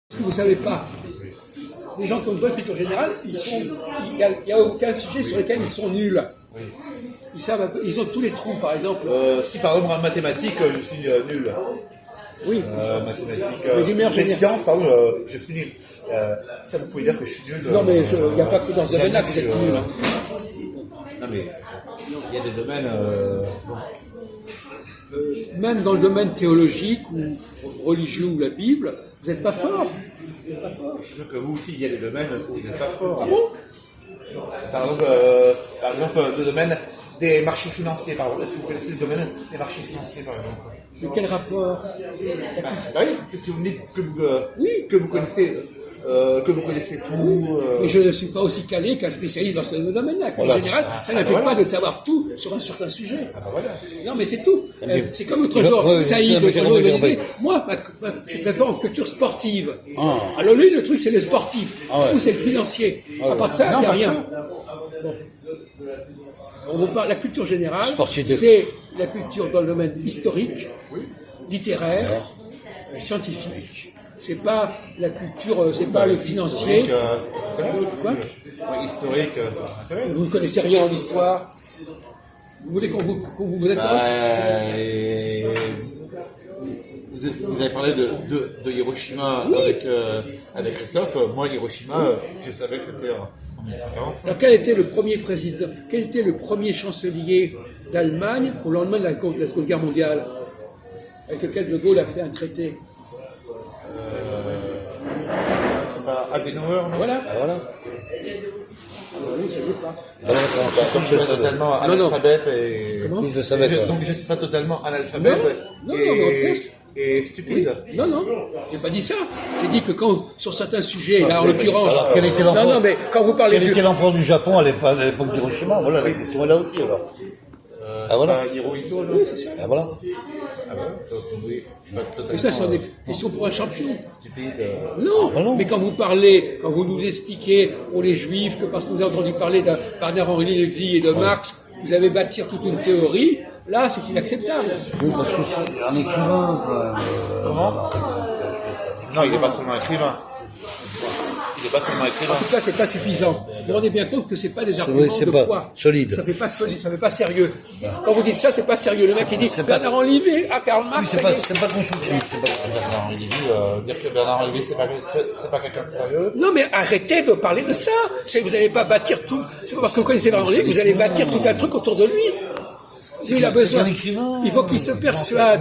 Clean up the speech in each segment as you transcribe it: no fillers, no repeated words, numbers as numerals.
Ce que vous ne savez pas, les gens qui ont une bonne culture générale, il n'y a aucun sujet sur lequel ils sont nuls. Ils savent, ils ont tous les trous, par exemple. Si par exemple en mathématiques, je suis nul. Oui. Mathématiques. Les sciences, pardon, je suis nul. Ça, vous pouvez dire que je suis nul. Non, mais il n'y a pas que dans ce domaine-là que vous êtes nul. Non, mais il y a des domaines. Même dans le domaine théologique ou religieux ou la Bible, vous n'êtes pas fort. Je veux que vous aussi, il y a des domaines où vous n'êtes pas fort. Ah bon? Par exemple, le domaine des marchés financiers, par exemple. Est-ce que vous connaissez le domaine des marchés financiers, par exemple? De quel rapport? Oui, puisque vous me dites que vous connaissez tout. Mais je ne suis pas aussi calé qu'un spécialiste dans ce domaine-là. En général, ça n'implique pas de savoir tout sur un certain sujet. Non, mais c'est tout. C'est comme l'autre jour, Saïd, l'autre jour, il disait, moi, je suis très fort en culture sportive. Alors lui, le truc, c'est le sportif. Ou c'est le financier. À part de ça, il n'y a rien. Bon. On vous parle, la culture générale, c'est la culture dans le domaine historique, littéraire, scientifique. C'est pas la culture, c'est pas le financier. Quoi? Historique, ça m'intéresse. Vous ne connaissez rien en histoire. Vous voulez qu'on vous intéresse? Vous avez parlé de Hiroshima avec Christophe. Moi, Hiroshima, je savais que c'était en 1940. Alors, quel était le premier président, quel était le premier chancelier d'Allemagne au lendemain de la Seconde Guerre mondiale, avec lequel De Gaulle a fait un traité? C'est pas Adenauer, non? Voilà. Voilà. Vous ne savez pas. Donc je suis totalement analphabète Comment? Je le savais pas. donc je suis pas totalement analphabète Non, mais on teste. et stupide. Non, j'ai pas dit ça. J'ai dit que quand, sur certains sujets, là en l'occurrence. Alors, quel était l'empereur? Non, mais quand vous parlez Quel était l'empereur du Japon à l'époque d'Hiroshima? Voilà, la question est là aussi, alors. Voilà. Hirohito, non? Oui, c'est ça. Ah, voilà. Oui, pas totalement Et ça, ce sont des questions pour un champion. stupide. Non, mais quand vous parlez, quand vous nous expliquez pour les juifs que parce que vous avez entendu parler de Bernard-Henri Lévy et de Marx, vous avez bâtir toute une théorie, là, c'est inacceptable. Oui, parce que c'est un écrivain, quand même. Comment? Non, il n'est pas seulement écrivain. Il n'est pas seulement écrivain. En tout cas, c'est pas suffisant. Vous vous rendez bien compte que c'est pas des arguments c'est de pas poids. solide. Ça fait pas solide, ça fait pas sérieux. Quand vous dites ça, c'est pas sérieux. Le mec, il dit Bernard-Henri Lévy, Karl Oui, Marx, c'est pas constructif. C'est pas Bernard-Henri Lévy, dire que Bernard-Henri Lévy, c'est pas quelqu'un de sérieux. Non, mais arrêtez de parler de ça. Vous n'allez pas bâtir tout. C'est pas parce que vous connaissez Bernard-Henri Lévy que vous allez bâtir tout un truc autour de lui. Lui, il a besoin. Il faut qu'il se persuade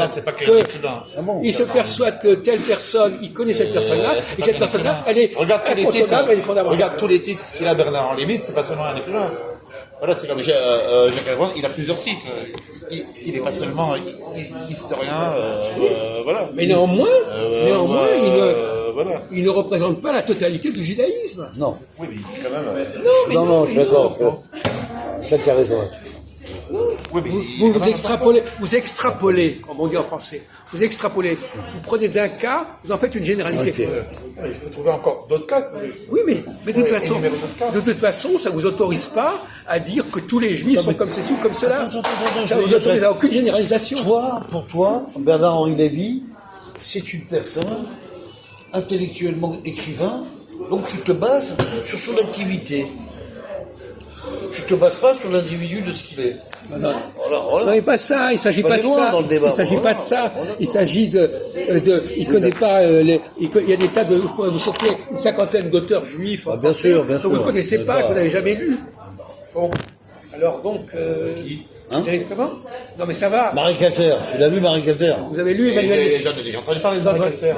il se persuade que telle personne, il connaît cette personne-là, et cette personne-là, elle est incontournable, elle est fondamentale. Regarde tous les titres qu'il a Bernard-Henri Lévy, c'est pas seulement un écrivain. Voilà, c'est comme Jacques Albrand, il a plusieurs titres. Il n'est pas seulement historien, voilà. Mais néanmoins, il ne représente pas la totalité du judaïsme. Non. Oui, mais quand même. Non, je suis d'accord. Chacun a raison là-dessus. Oui, mais Vous extrapolez, comme on dit en français. Vous extrapolez. Vous prenez d'un cas, vous en faites une généralité. Je peux trouver encore d'autres cas. Oui, mais de toute façon, ça vous autorise pas à dire que tous les juifs sont comme ceci ou comme cela. Ça vous autorise à aucune généralisation. Pour toi, Bernard-Henri Lévy, c'est une personne intellectuellement écrivain, donc tu te bases sur son activité. Tu te bases pas sur l'individu de ce qu'il est. Non, Voilà. mais pas ça, il s'agit pas de ça. Il s'agit pas de ça. Il s'agit il connaît pas il y a des tas de, vous sortez une cinquantaine d'auteurs juifs. Bien sûr. Que vous ne connaissez pas, que vous n'avez jamais lu. Bon. Alors donc, comment? Non mais ça va. Marie Calter, tu l'as lu Marie Calter? Vous avez lu Emmanuel? J'ai entendu parler de Marie Calter.